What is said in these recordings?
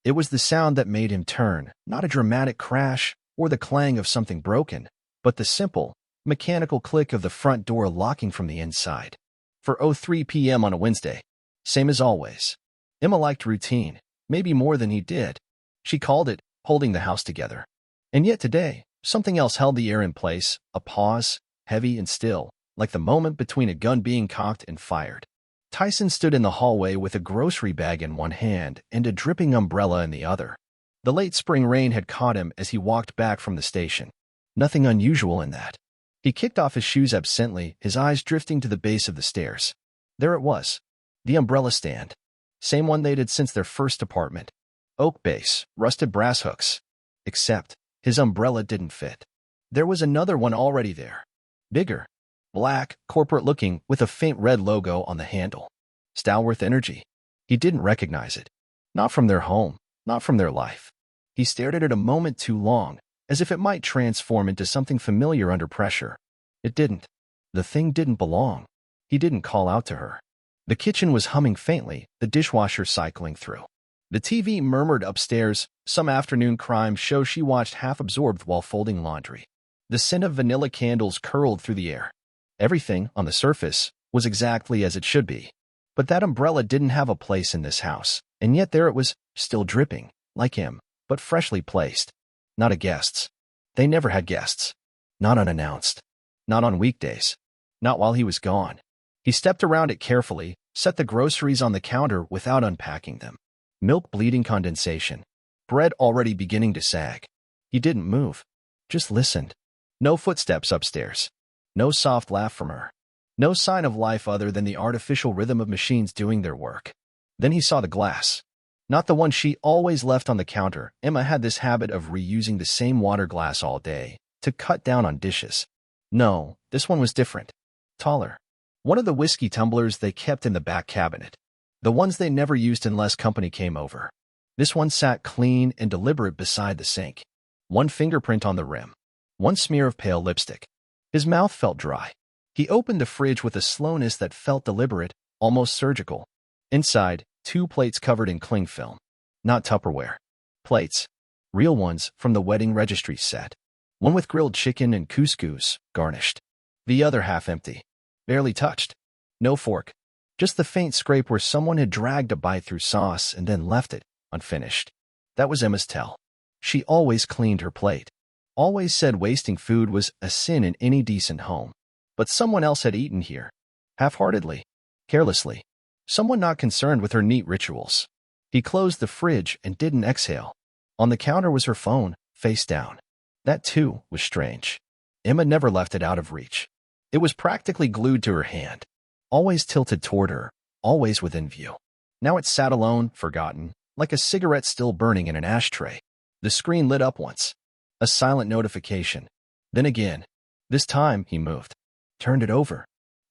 It was the sound that made him turn, not a dramatic crash or the clang of something broken, but the simple, mechanical click of the front door locking from the inside. For 03 p.m. on a Wednesday. Same as always. Emma liked routine, maybe more than he did. She called it holding the house together. And yet today, something else held the air in place, a pause, heavy and still, like the moment between a gun being cocked and fired. Tyson stood in the hallway with a grocery bag in one hand and a dripping umbrella in the other. The late spring rain had caught him as he walked back from the station. Nothing unusual in that. He kicked off his shoes absently, his eyes drifting to the base of the stairs. There it was. The umbrella stand. Same one they'd had since their first apartment. Oak base, rusted brass hooks. Except, his umbrella didn't fit. There was another one already there. Bigger. Black, corporate-looking, with a faint red logo on the handle. Stalworth Energy. He didn't recognize it. Not from their home, not from their life. He stared at it a moment too long, as if it might transform into something familiar under pressure. It didn't. The thing didn't belong. He didn't call out to her. The kitchen was humming faintly, the dishwasher cycling through. The TV murmured upstairs, some afternoon crime show she watched half-absorbed while folding laundry. The scent of vanilla candles curled through the air. Everything, on the surface, was exactly as it should be. But that umbrella didn't have a place in this house, and yet there it was, still dripping, like him, but freshly placed. Not a guest's. They never had guests. Not unannounced. Not on weekdays. Not while he was gone. He stepped around it carefully, set the groceries on the counter without unpacking them. Milk bleeding condensation. Bread already beginning to sag. He didn't move. Just listened. No footsteps upstairs. No soft laugh from her. No sign of life other than the artificial rhythm of machines doing their work. Then he saw the glass. Not the one she always left on the counter. Emma had this habit of reusing the same water glass all day to cut down on dishes. No, this one was different. Taller. One of the whiskey tumblers they kept in the back cabinet. The ones they never used unless company came over. This one sat clean and deliberate beside the sink. One fingerprint on the rim. One smear of pale lipstick. His mouth felt dry. He opened the fridge with a slowness that felt deliberate, almost surgical. Inside, 2 plates covered in cling film. Not Tupperware. Plates. Real ones from the wedding registry set. One with grilled chicken and couscous, garnished. The other half empty. Barely touched. No fork. Just the faint scrape where someone had dragged a bite through sauce and then left it, unfinished. That was Emma's tell. She always cleaned her plate. Always said wasting food was a sin in any decent home. But someone else had eaten here. Half-heartedly. Carelessly. Someone not concerned with her neat rituals. He closed the fridge and didn't exhale. On the counter was her phone, face down. That, too, was strange. Emma never left it out of reach. It was practically glued to her hand. Always tilted toward her, always within view. Now it sat alone, forgotten, like a cigarette still burning in an ashtray. The screen lit up once. A silent notification. Then again. This time, he moved. Turned it over.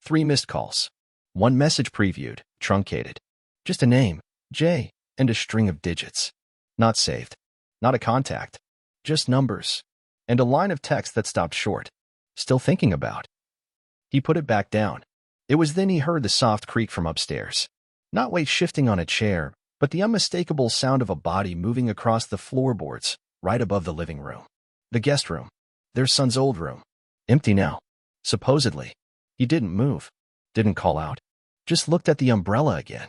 3 missed calls. 1 message previewed, truncated. Just a name, J, and a string of digits. Not saved. Not a contact. Just numbers. And a line of text that stopped short. Still thinking about. He put it back down. It was then he heard the soft creak from upstairs. Not weight shifting on a chair, but the unmistakable sound of a body moving across the floorboards, right above the living room. The guest room. Their son's old room. Empty now. Supposedly. He didn't move. Didn't call out. Just looked at the umbrella again.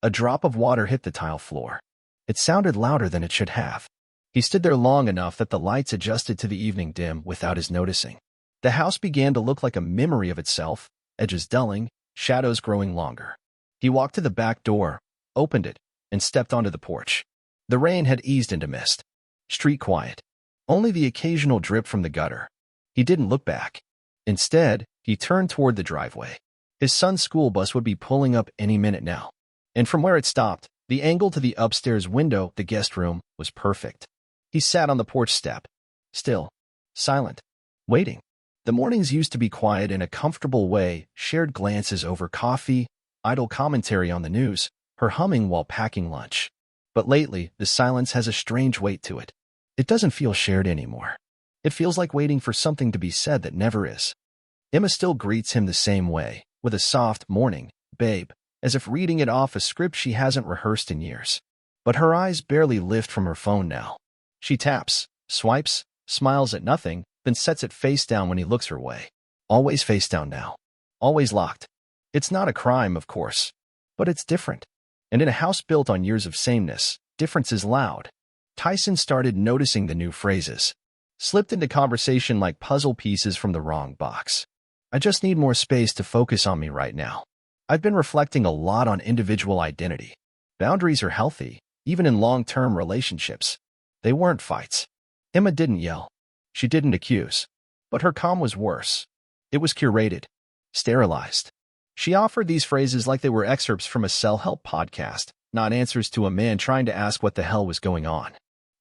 A drop of water hit the tile floor. It sounded louder than it should have. He stood there long enough that the lights adjusted to the evening dim without his noticing. The house began to look like a memory of itself, edges dulling, shadows growing longer. He walked to the back door, opened it, and stepped onto the porch. The rain had eased into mist. Street quiet. Only the occasional drip from the gutter. He didn't look back. Instead, he turned toward the driveway. His son's school bus would be pulling up any minute now. And from where it stopped, the angle to the upstairs window, the guest room, was perfect. He sat on the porch step. Still. Silent. Waiting. The mornings used to be quiet in a comfortable way, shared glances over coffee, idle commentary on the news, her humming while packing lunch. But lately, the silence has a strange weight to it. It doesn't feel shared anymore. It feels like waiting for something to be said that never is. Emma still greets him the same way, with a soft morning, babe, as if reading it off a script she hasn't rehearsed in years. But her eyes barely lift from her phone now. She taps, swipes, smiles at nothing, then sets it face down when he looks her way. Always face down now. Always locked. It's not a crime, of course. But it's different. And in a house built on years of sameness, difference is loud. Tyson started noticing the new phrases. Slipped into conversation like puzzle pieces from the wrong box. I just need more space to focus on me right now. I've been reflecting a lot on individual identity. Boundaries are healthy, even in long-term relationships. They weren't fights. Emma didn't yell. She didn't accuse. But her calm was worse. It was curated. Sterilized. She offered these phrases like they were excerpts from a self-help podcast, not answers to a man trying to ask what the hell was going on.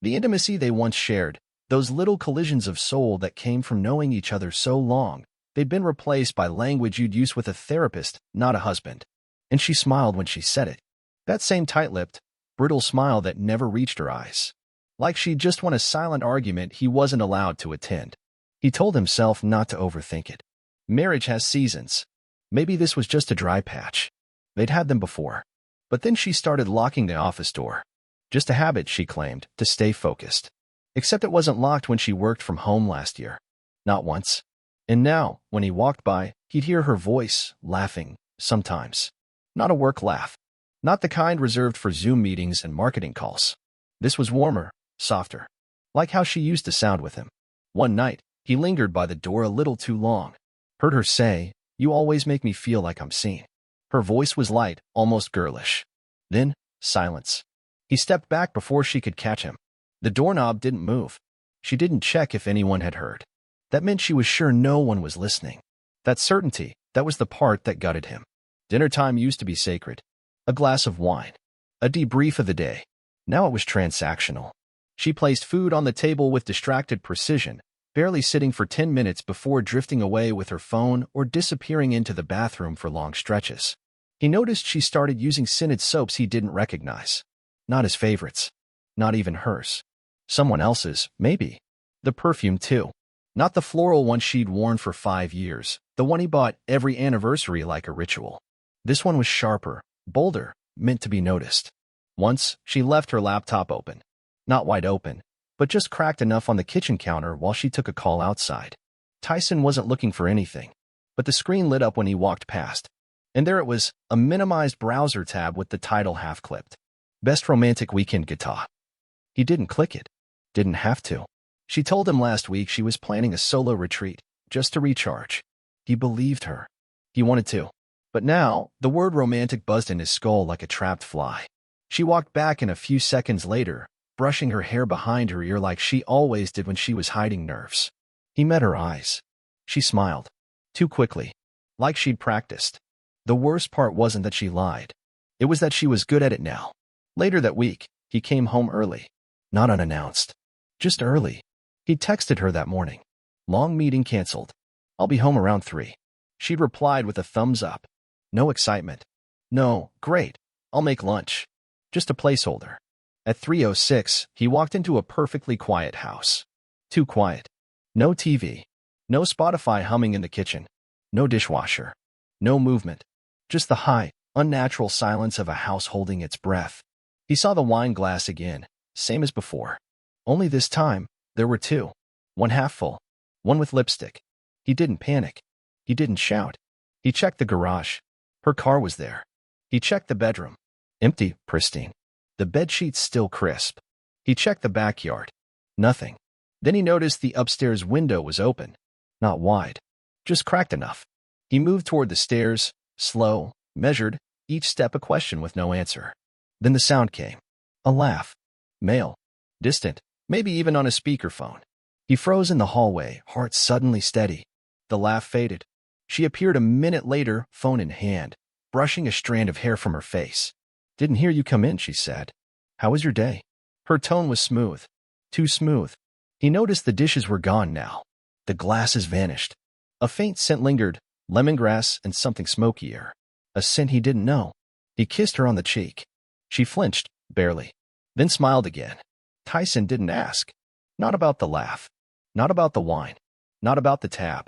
The intimacy they once shared, those little collisions of soul that came from knowing each other so long, they'd been replaced by language you'd use with a therapist, not a husband. And she smiled when she said it. That same tight-lipped, brittle smile that never reached her eyes. Like she'd just won a silent argument he wasn't allowed to attend. He told himself not to overthink it. Marriage has seasons. Maybe this was just a dry patch. They'd had them before. But then she started locking the office door. Just a habit, she claimed, to stay focused. Except it wasn't locked when she worked from home last year. Not once. And now, when he walked by, he'd hear her voice, laughing, sometimes. Not a work laugh. Not the kind reserved for Zoom meetings and marketing calls. This was warmer, softer. Like how she used to sound with him. One night, he lingered by the door a little too long. Heard her say, "You always make me feel like I'm seen." Her voice was light, almost girlish. Then, silence. He stepped back before she could catch him. The doorknob didn't move. She didn't check if anyone had heard. That meant she was sure no one was listening. That certainty, that was the part that gutted him. Dinner time used to be sacred. A glass of wine. A debrief of the day. Now it was transactional. She placed food on the table with distracted precision, barely sitting for 10 minutes before drifting away with her phone or disappearing into the bathroom for long stretches. He noticed she started using scented soaps he didn't recognize. Not his favorites. Not even hers. Someone else's, maybe. The perfume, too. Not the floral one she'd worn for 5 years, the one he bought every anniversary like a ritual. This one was sharper, bolder, meant to be noticed. Once, she left her laptop open. Not wide open, but just cracked enough on the kitchen counter while she took a call outside. Tyson wasn't looking for anything, but the screen lit up when he walked past. And there it was, a minimized browser tab with the title half-clipped. Best Romantic Weekend Guitar. He didn't click it. Didn't have to. She told him last week she was planning a solo retreat, just to recharge. He believed her. He wanted to. But now, the word romantic buzzed in his skull like a trapped fly. She walked back and a few seconds later, brushing her hair behind her ear like she always did when she was hiding nerves. He met her eyes. She smiled. Too quickly. Like she'd practiced. The worst part wasn't that she lied. It was that she was good at it now. Later that week, he came home early. Not unannounced. Just early. He texted her that morning. Long meeting canceled. I'll be home around 3. She'd replied with a thumbs up. No excitement. No, great. I'll make lunch. Just a placeholder. At 3:06, he walked into a perfectly quiet house. Too quiet. No TV. No Spotify humming in the kitchen. No dishwasher. No movement. Just the high, unnatural silence of a house holding its breath. He saw the wine glass again, same as before. Only this time, there were 2. One half full. One with lipstick. He didn't panic. He didn't shout. He checked the garage. Her car was there. He checked the bedroom. Empty, pristine. The bedsheets still crisp. He checked the backyard. Nothing. Then he noticed the upstairs window was open. Not wide. Just cracked enough. He moved toward the stairs, slow, measured, each step a question with no answer. Then the sound came. A laugh. Male. Distant. Maybe even on a speakerphone. He froze in the hallway, heart suddenly steady. The laugh faded. She appeared a minute later, phone in hand, brushing a strand of hair from her face. "Didn't hear you come in," she said. "How was your day?" Her tone was smooth. Too smooth. He noticed the dishes were gone now. The glasses vanished. A faint scent lingered, lemongrass and something smokier. A scent he didn't know. He kissed her on the cheek. She flinched, barely. Then smiled again. Tyson didn't ask. Not about the laugh. Not about the wine. Not about the tab.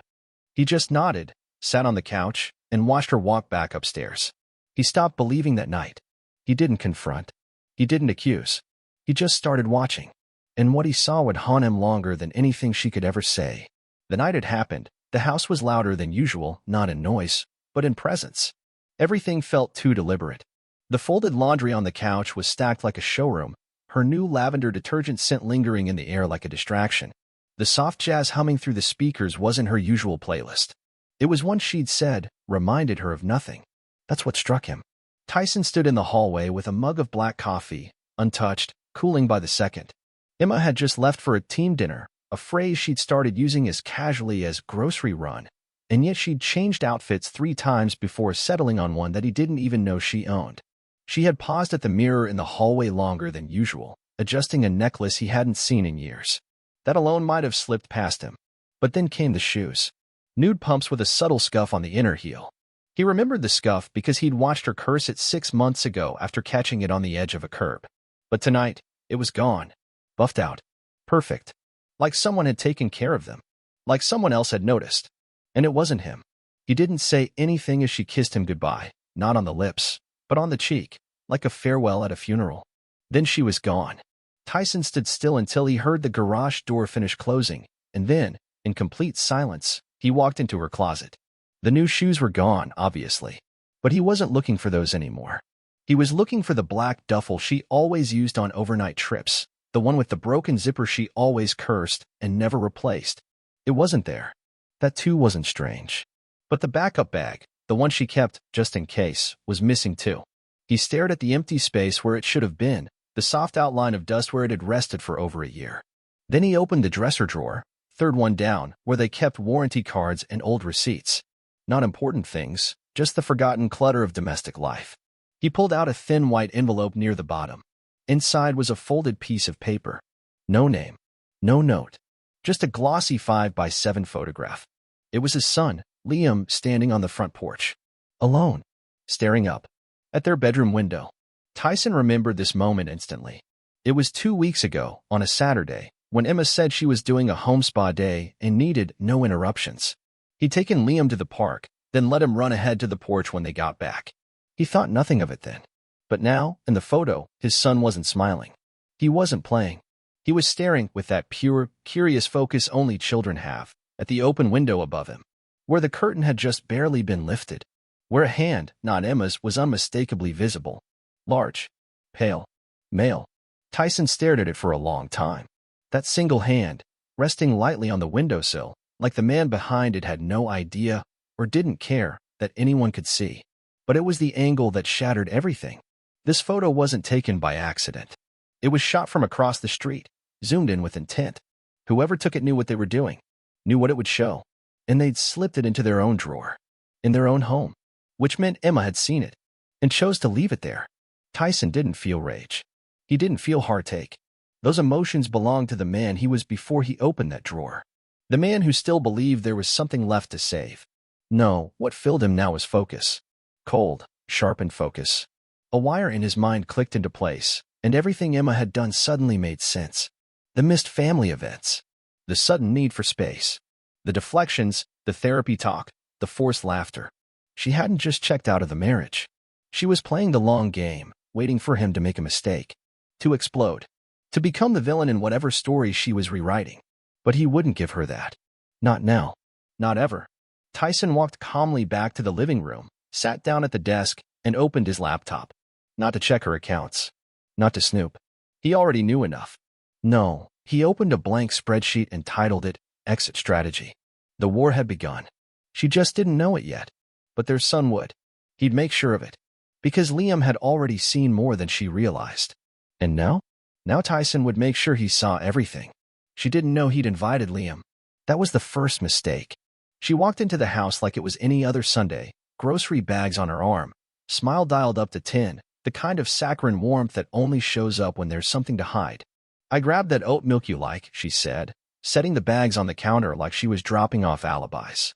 He just nodded, sat on the couch, and watched her walk back upstairs. He stopped believing that night. He didn't confront. He didn't accuse. He just started watching. And what he saw would haunt him longer than anything she could ever say. The night it happened, the house was louder than usual, not in noise, but in presence. Everything felt too deliberate. The folded laundry on the couch was stacked like a showroom, her new lavender detergent scent lingering in the air like a distraction. The soft jazz humming through the speakers wasn't her usual playlist. It was one she'd said, reminded her of nothing. That's what struck him. Tyson stood in the hallway with a mug of black coffee, untouched, cooling by the second. Emma had just left for a team dinner, a phrase she'd started using as casually as grocery run, and yet she'd changed outfits 3 times before settling on one that he didn't even know she owned. She had paused at the mirror in the hallway longer than usual, adjusting a necklace he hadn't seen in years. That alone might have slipped past him. But then came the shoes. Nude pumps with a subtle scuff on the inner heel. He remembered the scuff because he'd watched her curse it 6 months ago after catching it on the edge of a curb. But tonight, it was gone. Buffed out. Perfect. Like someone had taken care of them. Like someone else had noticed. And it wasn't him. He didn't say anything as she kissed him goodbye, not on the lips, but on the cheek, like a farewell at a funeral. Then she was gone. Tyson stood still until he heard the garage door finish closing, and then, in complete silence, he walked into her closet. The new shoes were gone, obviously. But he wasn't looking for those anymore. He was looking for the black duffel she always used on overnight trips, the one with the broken zipper she always cursed and never replaced. It wasn't there. That too wasn't strange. But the backup bag, the one she kept just in case, was missing too. He stared at the empty space where it should have been, the soft outline of dust where it had rested for over a year. Then he opened the dresser drawer, third one down, where they kept warranty cards and old receipts. Not important things, just the forgotten clutter of domestic life. He pulled out a thin white envelope near the bottom. Inside was a folded piece of paper. No name. No note. Just a glossy 5x7 photograph. It was his son, Liam, standing on the front porch. Alone. Staring up. At their bedroom window. Tyson remembered this moment instantly. It was 2 weeks ago, on a Saturday, when Emma said she was doing a home spa day and needed no interruptions. He'd taken Liam to the park, then let him run ahead to the porch when they got back. He thought nothing of it then. But now, in the photo, his son wasn't smiling. He wasn't playing. He was staring with that pure, curious focus only children have, at the open window above him, where the curtain had just barely been lifted, where a hand, not Emma's, was unmistakably visible. Large. Pale. Male. Tyson stared at it for a long time. That single hand, resting lightly on the windowsill, like the man behind it had no idea, or didn't care, that anyone could see. But it was the angle that shattered everything. This photo wasn't taken by accident. It was shot from across the street, zoomed in with intent. Whoever took it knew what they were doing, knew what it would show, and they'd slipped it into their own drawer, in their own home, which meant Emma had seen it, and chose to leave it there. Tyson didn't feel rage. He didn't feel heartache. Those emotions belonged to the man he was before he opened that drawer. The man who still believed there was something left to save. No, what filled him now was focus. Cold, sharpened focus. A wire in his mind clicked into place, and everything Emma had done suddenly made sense. The missed family events. The sudden need for space. The deflections, the therapy talk, the forced laughter. She hadn't just checked out of the marriage. She was playing the long game, waiting for him to make a mistake. To explode. To become the villain in whatever story she was rewriting. But he wouldn't give her that. Not now. Not ever. Tyson walked calmly back to the living room, sat down at the desk, and opened his laptop. Not to check her accounts. Not to snoop. He already knew enough. No, he opened a blank spreadsheet and titled it, Exit Strategy. The war had begun. She just didn't know it yet. But their son would. He'd make sure of it. Because Liam had already seen more than she realized. And now? Now Tyson would make sure he saw everything. She didn't know he'd invited Liam. That was the first mistake. She walked into the house like it was any other Sunday, grocery bags on her arm, smile dialed up to 10, the kind of saccharine warmth that only shows up when there's something to hide. I grabbed that oat milk you like, she said, setting the bags on the counter like she was dropping off alibis.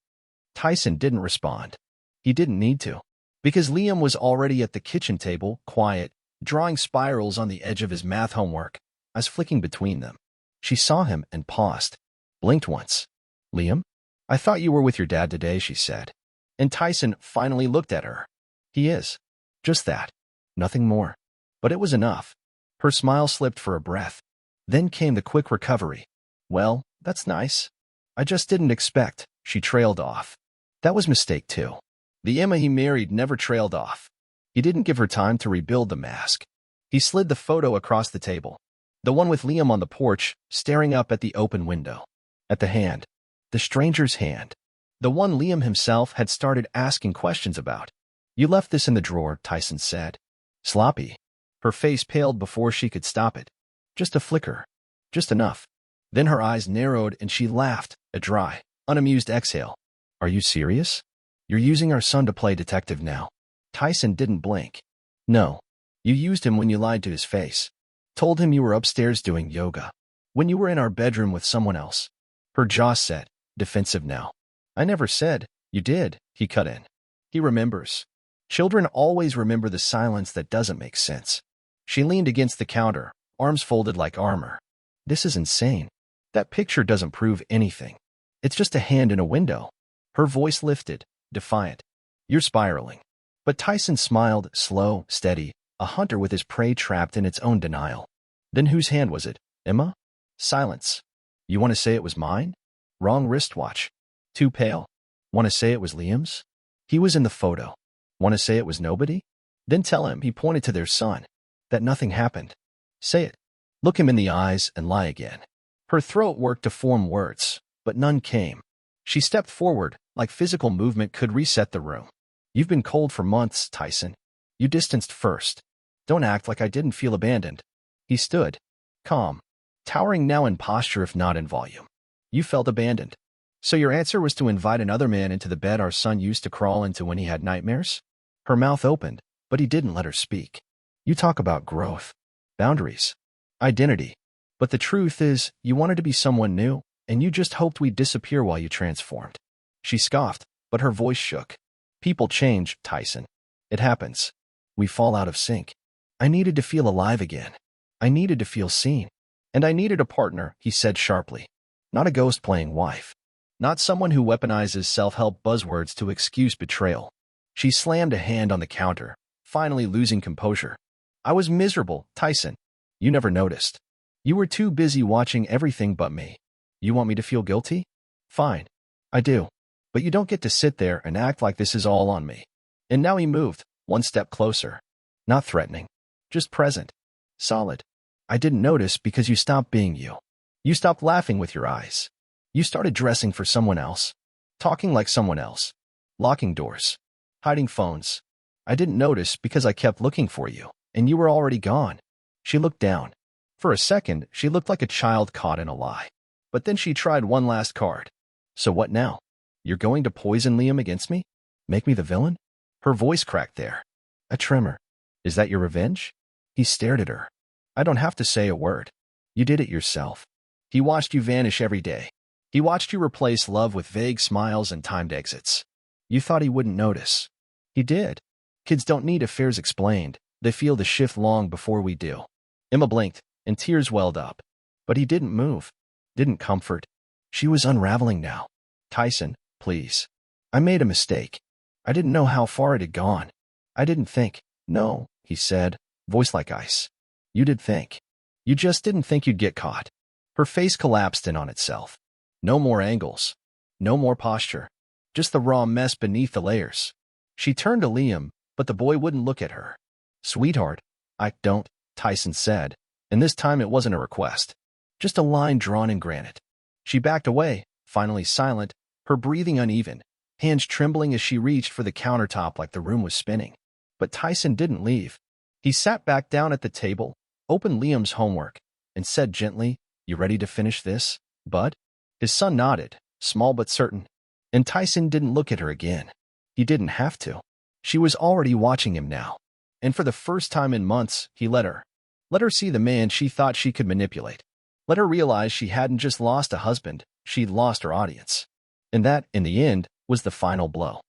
Tyson didn't respond. He didn't need to. Because Liam was already at the kitchen table, quiet, drawing spirals on the edge of his math homework. I was flicking between them. She saw him and paused. Blinked once. Liam? I thought you were with your dad today, she said. And Tyson finally looked at her. He is. Just that. Nothing more. But it was enough. Her smile slipped for a breath. Then came the quick recovery. Well, that's nice. I just didn't expect, she trailed off. That was mistake too. The Emma he married never trailed off. He didn't give her time to rebuild the mask. He slid the photo across the table. The one with Liam on the porch, staring up at the open window. At the hand. The stranger's hand. The one Liam himself had started asking questions about. You left this in the drawer, Tyson said. Sloppy. Her face paled before she could stop it. Just a flicker. Just enough. Then her eyes narrowed and she laughed, a dry, unamused exhale. Are you serious? You're using our son to play detective now. Tyson didn't blink. No. You used him when you lied to his face. Told him you were upstairs doing yoga. When you were in our bedroom with someone else. Her jaw set, defensive now. I never said. You did, he cut in. He remembers. Children always remember the silence that doesn't make sense. She leaned against the counter, arms folded like armor. This is insane. That picture doesn't prove anything. It's just a hand in a window. Her voice lifted, defiant. You're spiraling. But Tyson smiled, slow, steady, a hunter with his prey trapped in its own denial. Then whose hand was it? Emma? Silence. You want to say it was mine? Wrong wristwatch. Too pale. Want to say it was Liam's? He was in the photo. Want to say it was nobody? Then tell him, he pointed to their son, that nothing happened. Say it. Look him in the eyes and lie again. Her throat worked to form words, but none came. She stepped forward, like physical movement could reset the room. You've been cold for months, Tyson. You distanced first. Don't act like I didn't feel abandoned. He stood, calm, towering now in posture if not in volume. You felt abandoned. So your answer was to invite another man into the bed our son used to crawl into when he had nightmares? Her mouth opened, but he didn't let her speak. You talk about growth, boundaries, identity. But the truth is, you wanted to be someone new, and you just hoped we'd disappear while you transformed. She scoffed, but her voice shook. People change, Tyson. It happens. We fall out of sync. I needed to feel alive again. I needed to feel seen. And I needed a partner, he said sharply. Not a ghost-playing wife. Not someone who weaponizes self-help buzzwords to excuse betrayal. She slammed a hand on the counter, finally losing composure. I was miserable, Tyson. You never noticed. You were too busy watching everything but me. You want me to feel guilty? Fine. I do. But you don't get to sit there and act like this is all on me. And now he moved, one step closer. Not threatening. Just present. Solid. I didn't notice because you stopped being you. You stopped laughing with your eyes. You started dressing for someone else. Talking like someone else. Locking doors. Hiding phones. I didn't notice because I kept looking for you, and you were already gone. She looked down. For a second, she looked like a child caught in a lie. But then she tried one last card. So what now? You're going to poison Liam against me? Make me the villain? Her voice cracked there. A tremor. Is that your revenge? He stared at her. I don't have to say a word. You did it yourself. He watched you vanish every day. He watched you replace love with vague smiles and timed exits. You thought he wouldn't notice. He did. Kids don't need affairs explained. They feel the shift long before we do. Emma blinked, and tears welled up. But he didn't move. Didn't comfort. She was unraveling now. Tyson, please. I made a mistake. I didn't know how far it had gone. I didn't think. No, he said, voice like ice. You did think. You just didn't think you'd get caught. Her face collapsed in on itself. No more angles. No more posture. Just the raw mess beneath the layers. She turned to Liam, but the boy wouldn't look at her. Sweetheart, I don't, Tyson said, and this time it wasn't a request. Just a line drawn in granite. She backed away, finally silent, her breathing uneven, hands trembling as she reached for the countertop like the room was spinning. But Tyson didn't leave. He sat back down at the table, opened Liam's homework, and said gently, You ready to finish this, bud? His son nodded, small but certain. And Tyson didn't look at her again. He didn't have to. She was already watching him now. And for the first time in months, he let her. Let her see the man she thought she could manipulate. Let her realize she hadn't just lost a husband, she'd lost her audience. And that, in the end, was the final blow.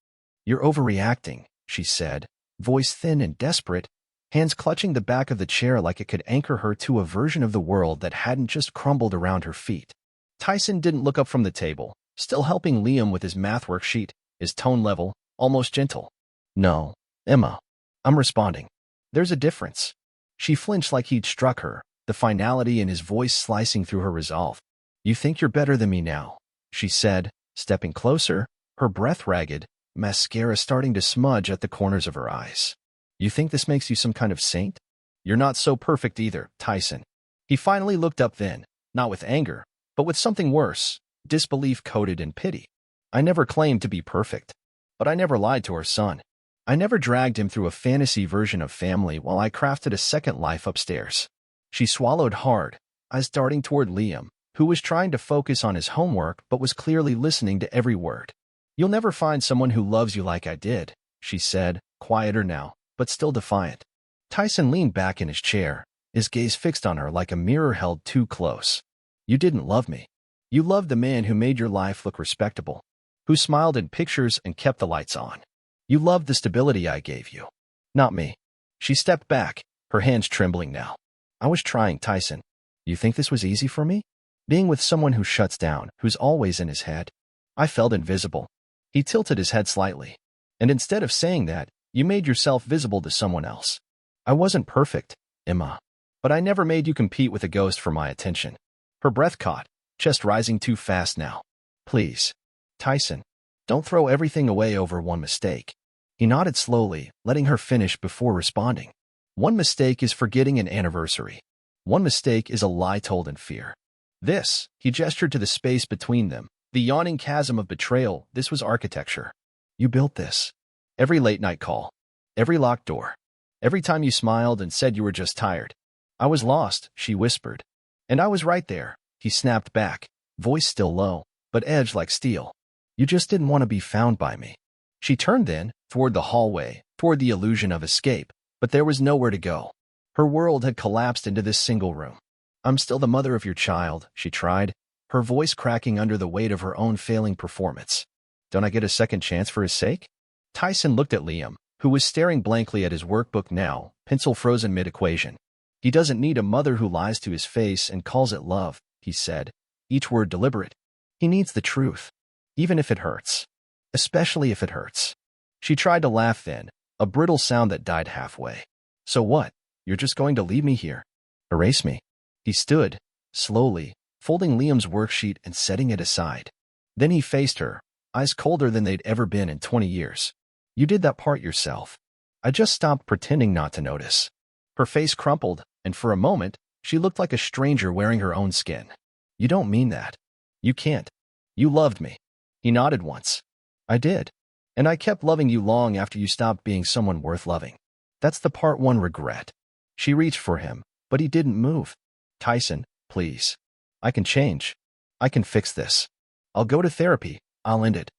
You're overreacting, she said, voice thin and desperate, hands clutching the back of the chair like it could anchor her to a version of the world that hadn't just crumbled around her feet. Tyson didn't look up from the table, still helping Liam with his math worksheet, his tone level, almost gentle. No, Emma. I'm responding. There's a difference. She flinched like he'd struck her, the finality in his voice slicing through her resolve. "You think you're better than me now," she said, stepping closer, her breath ragged, mascara starting to smudge at the corners of her eyes. "You think this makes you some kind of saint? You're not so perfect either, Tyson." He finally looked up then, not with anger, but with something worse, disbelief coated in pity. "I never claimed to be perfect. But I never lied to our son. I never dragged him through a fantasy version of family while I crafted a second life upstairs." She swallowed hard, eyes darting toward Liam, who was trying to focus on his homework but was clearly listening to every word. "You'll never find someone who loves you like I did," she said, quieter now, but still defiant. Tyson leaned back in his chair, his gaze fixed on her like a mirror held too close. "You didn't love me. You loved the man who made your life look respectable, who smiled in pictures and kept the lights on. You loved the stability I gave you. Not me." She stepped back, her hands trembling now. "I was trying, Tyson. You think this was easy for me? Being with someone who shuts down, who's always in his head? I felt invisible." He tilted his head slightly. "And instead of saying that, you made yourself visible to someone else. I wasn't perfect, Emma. But I never made you compete with a ghost for my attention." Her breath caught, chest rising too fast now. "Please, Tyson, don't throw everything away over one mistake." He nodded slowly, letting her finish before responding. "One mistake is forgetting an anniversary. One mistake is a lie told in fear. This," he gestured to the space between them, the yawning chasm of betrayal. "This was architecture. You built this. Every late-night call. Every locked door. Every time you smiled and said you were just tired. I was lost," she whispered. "And I was right there," he snapped back, voice still low, but edged like steel. "You just didn't want to be found by me." She turned then, toward the hallway, toward the illusion of escape, but there was nowhere to go. Her world had collapsed into this single room. "I'm still the mother of your child," she tried, her voice cracking under the weight of her own failing performance. "Don't I get a second chance for his sake?" Tyson looked at Liam, who was staring blankly at his workbook now, pencil frozen mid-equation. "He doesn't need a mother who lies to his face and calls it love," he said, each word deliberate. "He needs the truth, even if it hurts. Especially if it hurts." She tried to laugh then, a brittle sound that died halfway. "So what? You're just going to leave me here? Erase me?" He stood, slowly, folding Liam's worksheet and setting it aside. Then he faced her, eyes colder than they'd ever been in 20 years. "You did that part yourself. I just stopped pretending not to notice." Her face crumpled, and for a moment, she looked like a stranger wearing her own skin. "You don't mean that. You can't. You loved me." He nodded once. "I did. And I kept loving you long after you stopped being someone worth loving. That's the part one regret." She reached for him, but he didn't move. "Tyson, please. I can change. I can fix this. I'll go to therapy. I'll end it.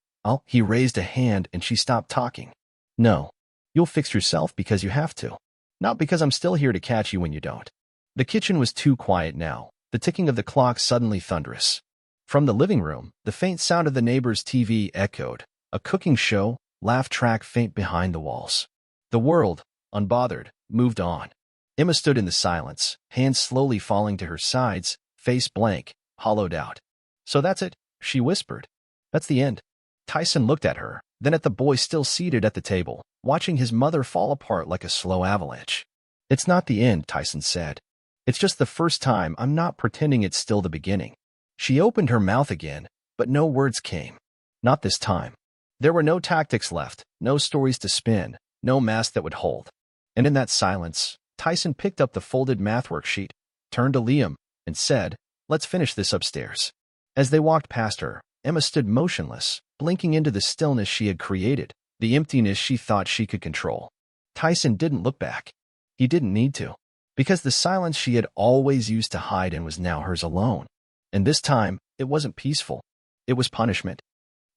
He raised a hand and she stopped talking. "No. You'll fix yourself because you have to. Not because I'm still here to catch you when you don't." The kitchen was too quiet now, the ticking of the clock suddenly thunderous. From the living room, the faint sound of the neighbor's TV echoed, a cooking show, laugh track faint behind the walls. The world, unbothered, moved on. Emma stood in the silence, hands slowly falling to her sides, face blank, hollowed out. "So that's it," she whispered. "That's the end." Tyson looked at her, then at the boy still seated at the table, watching his mother fall apart like a slow avalanche. "It's not the end," Tyson said. "It's just the first time I'm not pretending it's still the beginning." She opened her mouth again, but no words came. Not this time. There were no tactics left, no stories to spin, no mask that would hold. And in that silence, Tyson picked up the folded math worksheet, turned to Liam, and said, "Let's finish this upstairs." As they walked past her, Emma stood motionless, blinking into the stillness she had created, the emptiness she thought she could control. Tyson didn't look back. He didn't need to, because the silence she had always used to hide in was now hers alone. And this time, it wasn't peaceful. It was punishment.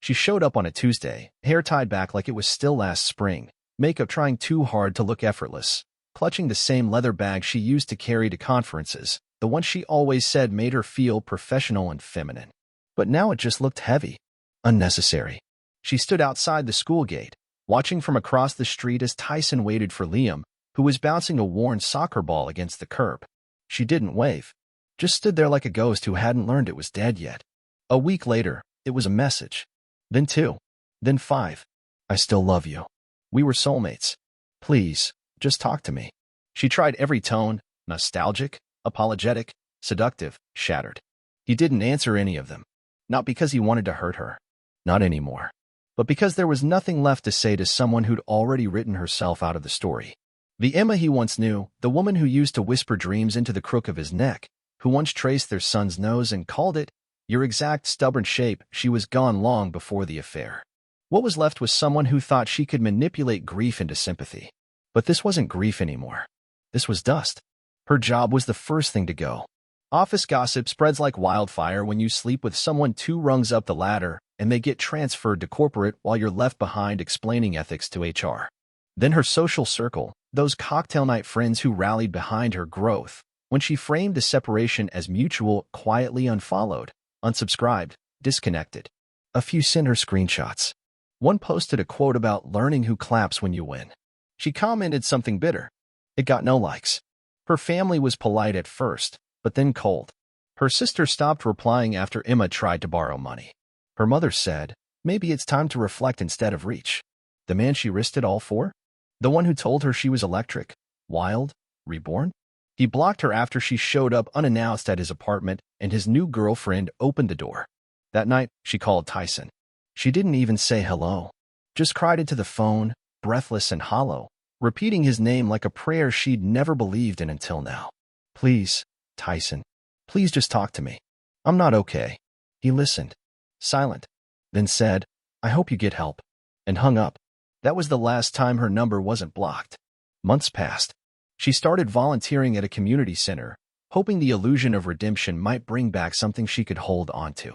She showed up on a Tuesday, hair tied back like it was still last spring, makeup trying too hard to look effortless, clutching the same leather bag she used to carry to conferences, the one she always said made her feel professional and feminine. But now it just looked heavy, unnecessary. She stood outside the school gate, watching from across the street as Tyson waited for Liam, who was bouncing a worn soccer ball against the curb. She didn't wave, just stood there like a ghost who hadn't learned it was dead yet. A week later, it was a message. Then 2. Then 5. "I still love you. We were soulmates. Please, just talk to me." She tried every tone, nostalgic, apologetic, seductive, shattered. He didn't answer any of them. Not because he wanted to hurt her. Not anymore. But because there was nothing left to say to someone who'd already written herself out of the story. The Emma he once knew, the woman who used to whisper dreams into the crook of his neck, who once traced their son's nose and called it your exact stubborn shape, she was gone long before the affair. What was left was someone who thought she could manipulate grief into sympathy. But this wasn't grief anymore. This was dust. Her job was the first thing to go. Office gossip spreads like wildfire when you sleep with someone 2 rungs up the ladder and they get transferred to corporate while you're left behind explaining ethics to HR. Then her social circle, those cocktail night friends who rallied behind her growth, when she framed the separation as mutual, quietly unfollowed, unsubscribed, disconnected. A few sent her screenshots. One posted a quote about learning who claps when you win. She commented something bitter. It got no likes. Her family was polite at first, but then cold. Her sister stopped replying after Emma tried to borrow money. Her mother said, maybe it's time to reflect instead of reach. The man she risked it all for? The one who told her she was electric, wild, reborn? He blocked her after she showed up unannounced at his apartment and his new girlfriend opened the door. That night, she called Tyson. She didn't even say hello. Just cried into the phone, breathless and hollow, repeating his name like a prayer she'd never believed in until now. Please, Tyson. Please just talk to me. I'm not okay. He listened. Silent. Then said, I hope you get help. And hung up. That was the last time her number wasn't blocked. Months passed. She started volunteering at a community center, hoping the illusion of redemption might bring back something she could hold onto.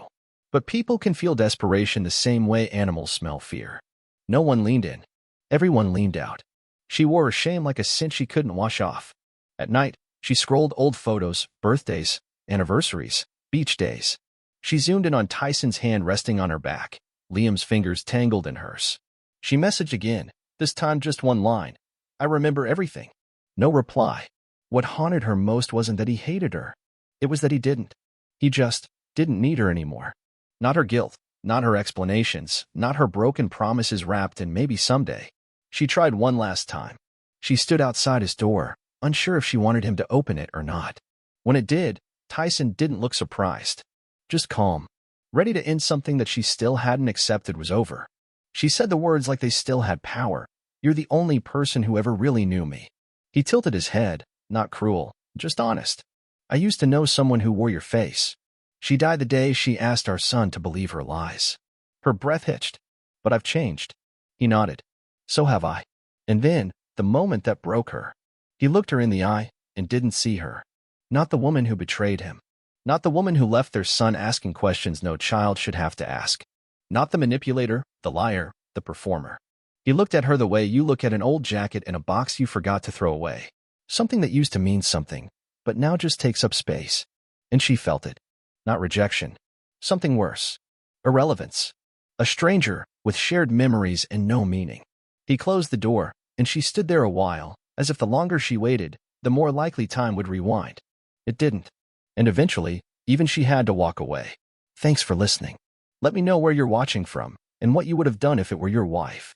But people can feel desperation the same way animals smell fear. No one leaned in. Everyone leaned out. She wore her shame like a sin she couldn't wash off. At night, she scrolled old photos, birthdays, anniversaries, beach days. She zoomed in on Tyson's hand resting on her back, Liam's fingers tangled in hers. She messaged again, this time just one line. I remember everything. No reply. What haunted her most wasn't that he hated her. It was that he didn't. He just didn't need her anymore. Not her guilt, not her explanations, not her broken promises wrapped in maybe someday. She tried one last time. She stood outside his door, unsure if she wanted him to open it or not. When it did, Tyson didn't look surprised. Just calm. Ready to end something that she still hadn't accepted was over. She said the words like they still had power. You're the only person who ever really knew me. He tilted his head, not cruel, just honest. I used to know someone who wore your face. She died the day she asked our son to believe her lies. Her breath hitched. But I've changed. He nodded. So have I. And then, the moment that broke her. He looked her in the eye and didn't see her. Not the woman who betrayed him. Not the woman who left their son asking questions no child should have to ask. Not the manipulator, the liar, the performer. He looked at her the way you look at an old jacket in a box you forgot to throw away. Something that used to mean something, but now just takes up space. And she felt it. Not rejection. Something worse. Irrelevance. A stranger with shared memories and no meaning. He closed the door, and she stood there a while, as if the longer she waited, the more likely time would rewind. It didn't. And eventually, even she had to walk away. Thanks for listening. Let me know where you're watching from, and what you would have done if it were your wife.